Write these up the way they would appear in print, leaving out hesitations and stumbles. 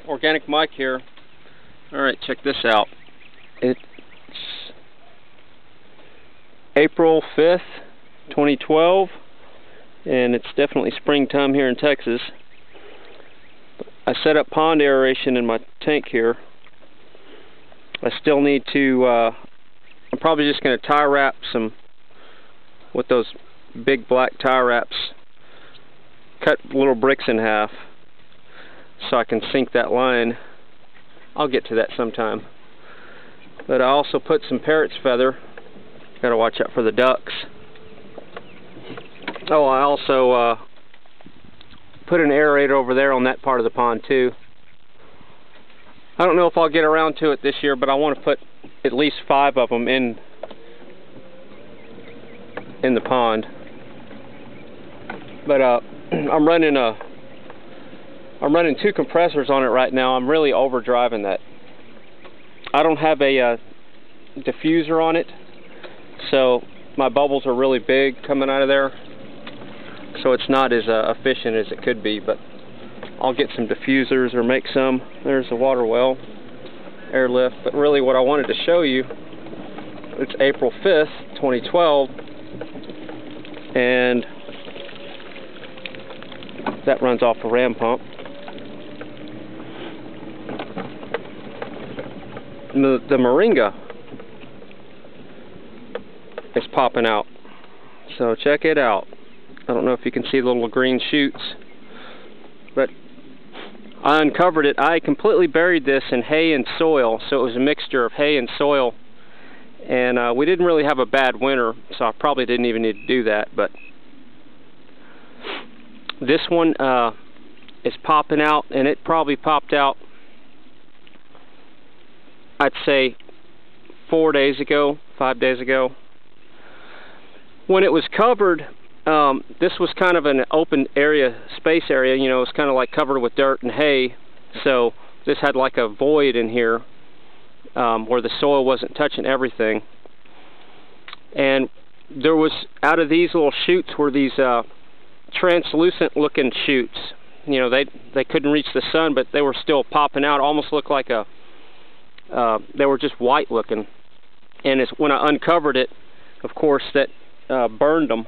Organic Mike here. Alright, check this out. It's April 5th, 2012, and it's definitely springtime here in Texas. I set up pond aeration in my tank here. I still need to, I'm probably just going to tie wrap some, with those big black tie wraps, cut little bricks in half so I can sink that line. I'll get to that sometime. But I also put some parrot's feather. Got to watch out for the ducks. Oh, I also put an aerator over there on that part of the pond too. I don't know if I'll get around to it this year, but I want to put at least 5 of them in the pond. But I'm running 2 compressors on it right now. I'm really overdriving that. I don't have a diffuser on it, so my bubbles are really big coming out of there, so it's not as efficient as it could be. But I'll get some diffusers or make some. There's the water well, airlift. But really what I wanted to show you, it's April 5th, 2012, and that runs off a ram pump. The Moringa is popping out, so check it out. I don't know if you can see the little green shoots, but I uncovered it. I completely buried this in hay and soil, so it was a mixture of hay and soil, and we didn't really have a bad winter, so I probably didn't even need to do that. But this one is popping out, and it probably popped out, I'd say 4 days ago, 5 days ago. When it was covered, this was kind of an open area, space area, you know, it's kind of like covered with dirt and hay, so this had like a void in here where the soil wasn't touching everything. And there was, out of these little shoots were these translucent looking shoots. You know, they couldn't reach the sun, but they were still popping out, almost looked like a, they were just white looking. And it's when I uncovered it, of course, that burned them,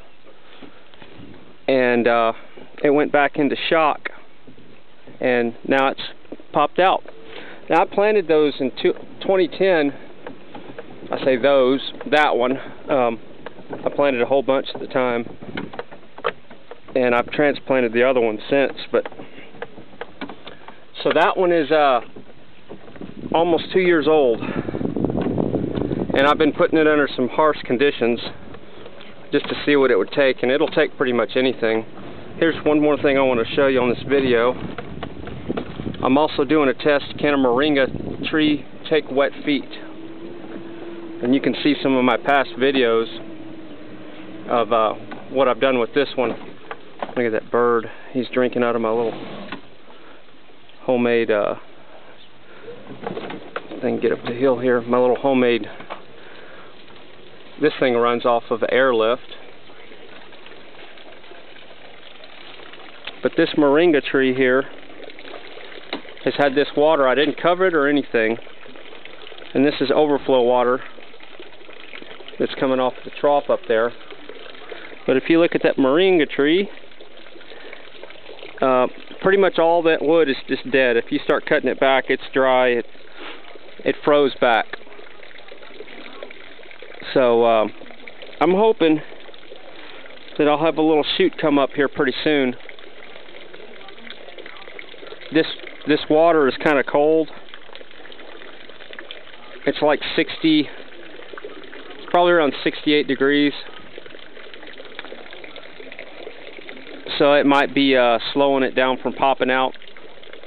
and it went back into shock, and now it's popped out. Now I planted those in 2010. I say those, that one. I planted a whole bunch at the time, and I've transplanted the other one since. But so that one is almost 2 years old, and I've been putting it under some harsh conditions just to see what it would take, and it'll take pretty much anything. Here's one more thing I want to show you on this video. I'm also doing a test, can a Moringa tree take wet feet? And you can see some of my past videos of what I've done with this one. Look at that bird. He's drinking out of my little homemade thing. Get up the hill here. My little homemade. This thing runs off of airlift. But this Moringa tree here has had this water. I didn't cover it or anything. And this is overflow water that's coming off the trough up there. But if you look at that Moringa tree, pretty much all that wood is just dead. If you start cutting it back, it's dry. It froze back. So I'm hoping that I'll have a little shoot come up here pretty soon. This water is kind of cold. It's like 60, probably around 68 degrees. So it might be slowing it down from popping out.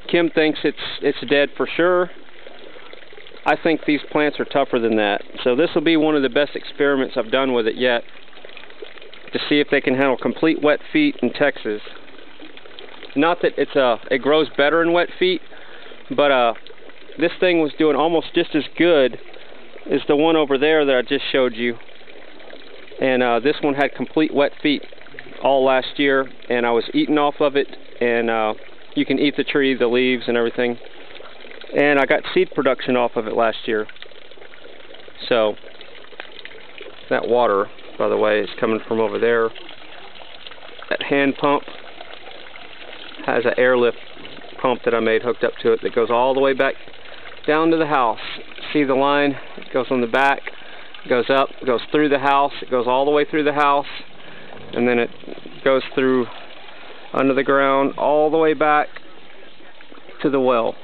Kim thinks it's dead for sure. I think these plants are tougher than that. So this will be one of the best experiments I've done with it yet, to see if they can handle complete wet feet in Texas. Not that it grows better in wet feet, but this thing was doing almost just as good as the one over there that I just showed you. And this one had complete wet feet all last year, and I was eating off of it, and you can eat the tree, the leaves and everything. And I got seed production off of it last year. So that water, by the way, is coming from over there. That hand pump has an airlift pump that I made hooked up to it that goes all the way back down to the house. See the line? It goes on the back, goes up, goes through the house, it goes all the way through the house, and then it goes through under the ground all the way back to the well.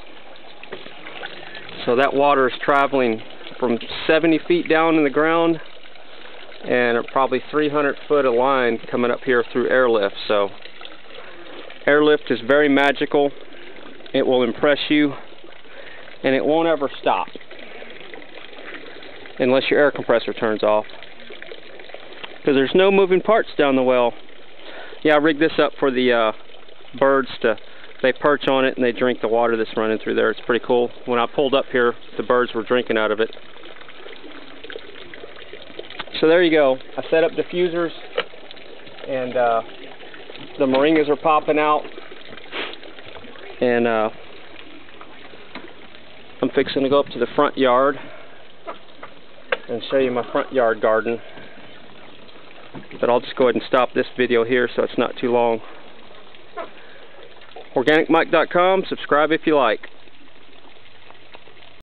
So that water is traveling from 70 feet down in the ground and probably 300 foot of line coming up here through airlift. So airlift is very magical. It will impress you, and it won't ever stop unless your air compressor turns off, because there's no moving parts down the well. Yeah, I rigged this up for the birds they perch on it and they drink the water that's running through there. It's pretty cool. When I pulled up here, the birds were drinking out of it. So there you go. I set up diffusers, and the Moringas are popping out, and I'm fixing to go up to the front yard and show you my front yard garden. But I'll just go ahead and stop this video here so it's not too long. OrganicMike.com, subscribe if you like.